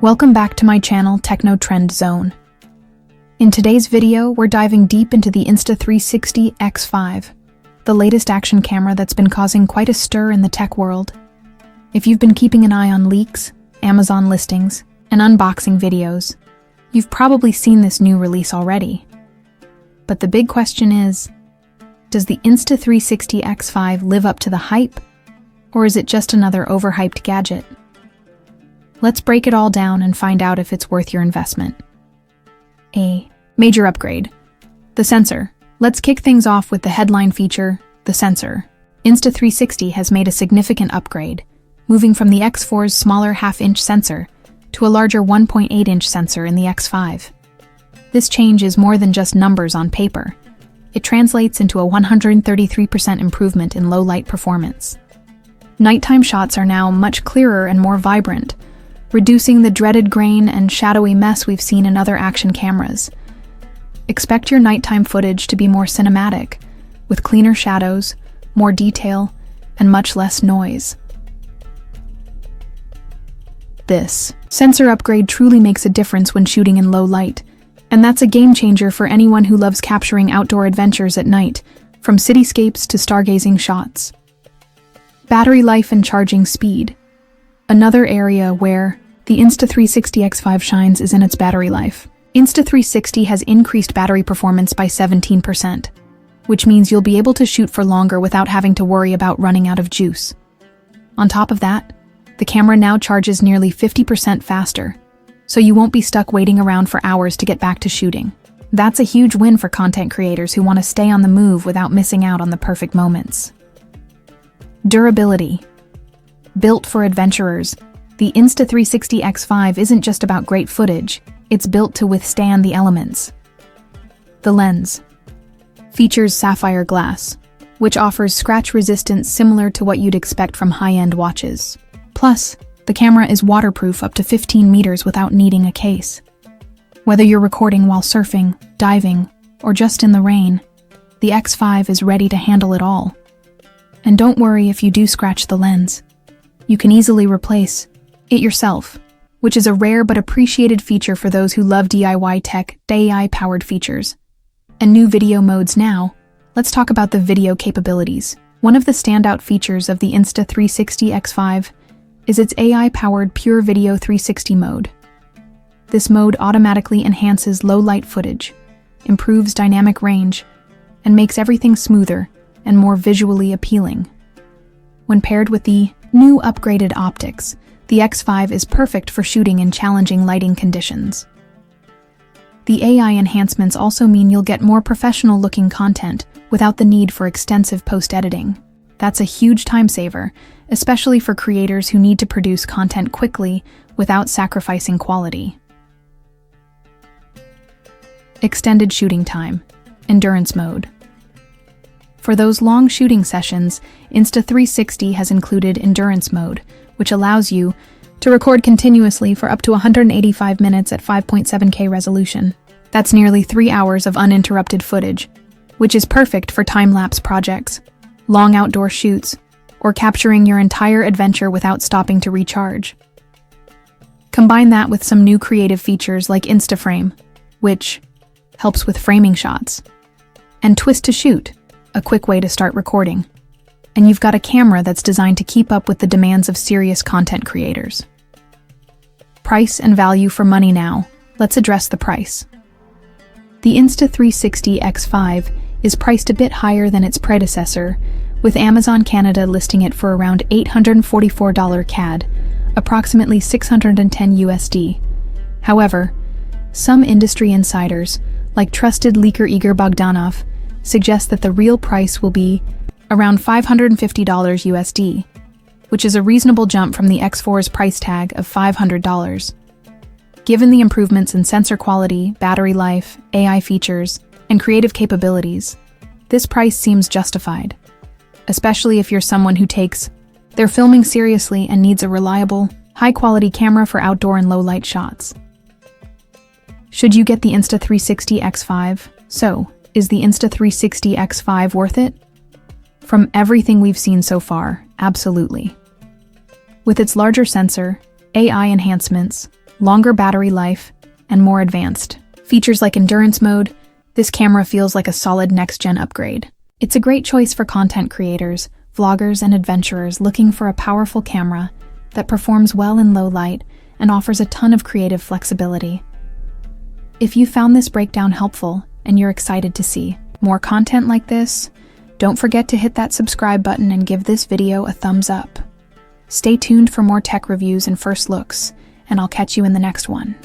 Welcome back to my channel, Techno Trend Zone. In today's video, we're diving deep into the Insta360 X5, the latest action camera that's been causing quite a stir in the tech world. If you've been keeping an eye on leaks, Amazon listings, and unboxing videos, you've probably seen this new release already. But the big question is, does the Insta360 X5 live up to the hype, or is it just another overhyped gadget? Let's break it all down and find out if it's worth your investment. A major upgrade. The sensor. Let's kick things off with the headline feature, the sensor. Insta360 has made a significant upgrade, moving from the X4's smaller half-inch sensor to a larger 1.8-inch sensor in the X5. This change is more than just numbers on paper. It translates into a 133% improvement in low-light performance. Nighttime shots are now much clearer and more vibrant, reducing the dreaded grain and shadowy mess we've seen in other action cameras. Expect your nighttime footage to be more cinematic, with cleaner shadows, more detail, and much less noise. This sensor upgrade truly makes a difference when shooting in low light, and that's a game changer for anyone who loves capturing outdoor adventures at night, from cityscapes to stargazing shots. Battery life and charging speed. Another area where the Insta360 X5 shines is in its battery life. Insta360 has increased battery performance by 17%, which means you'll be able to shoot for longer without having to worry about running out of juice. On top of that, the camera now charges nearly 50% faster, so you won't be stuck waiting around for hours to get back to shooting. That's a huge win for content creators who want to stay on the move without missing out on the perfect moments. Durability. Built for adventurers, the Insta360 X5 isn't just about great footage, it's built to withstand the elements. The lens features sapphire glass, which offers scratch resistance similar to what you'd expect from high-end watches. Plus, the camera is waterproof up to 15 meters without needing a case. Whether you're recording while surfing, diving, or just in the rain, the X5 is ready to handle it all. And don't worry if you do scratch the lens. You can easily replace it yourself, which is a rare but appreciated feature for those who love DIY tech, AI-powered features. And new video modes now. Let's talk about the video capabilities. One of the standout features of the Insta360 X5 is its AI-powered Pure Video 360 mode. This mode automatically enhances low-light footage, improves dynamic range, and makes everything smoother and more visually appealing. When paired with the new upgraded optics, the X5 is perfect for shooting in challenging lighting conditions. The AI enhancements also mean you'll get more professional-looking content without the need for extensive post-editing. That's a huge time saver, especially for creators who need to produce content quickly without sacrificing quality. Extended shooting time. Endurance mode. For those long shooting sessions, Insta360 has included endurance mode, which allows you to record continuously for up to 185 minutes at 5.7K resolution. That's nearly 3 hours of uninterrupted footage, which is perfect for time-lapse projects, long outdoor shoots, or capturing your entire adventure without stopping to recharge. Combine that with some new creative features like InstaFrame, which helps with framing shots, and Twist to Shoot, a quick way to start recording. And you've got a camera that's designed to keep up with the demands of serious content creators. Price and value for money now. Let's address the price. The Insta360 X5 is priced a bit higher than its predecessor, with Amazon Canada listing it for around $844 CAD, approximately $610 USD. However, some industry insiders, like trusted leaker Igor Bogdanov, suggest that the real price will be around $550 USD, which is a reasonable jump from the X4's price tag of $500. Given the improvements in sensor quality, battery life, AI features, and creative capabilities, this price seems justified, especially if you're someone who takes their filming seriously and needs a reliable, high-quality camera for outdoor and low-light shots. Should you get the Insta360 X5? So, is the Insta360 X5 worth it? From everything we've seen so far, absolutely. With its larger sensor, AI enhancements, longer battery life, and more advanced features like endurance mode, this camera feels like a solid next-gen upgrade. It's a great choice for content creators, vloggers, and adventurers looking for a powerful camera that performs well in low light and offers a ton of creative flexibility. If you found this breakdown helpful and you're excited to see more content like this, don't forget to hit that subscribe button and give this video a thumbs up. Stay tuned for more tech reviews and first looks, and I'll catch you in the next one.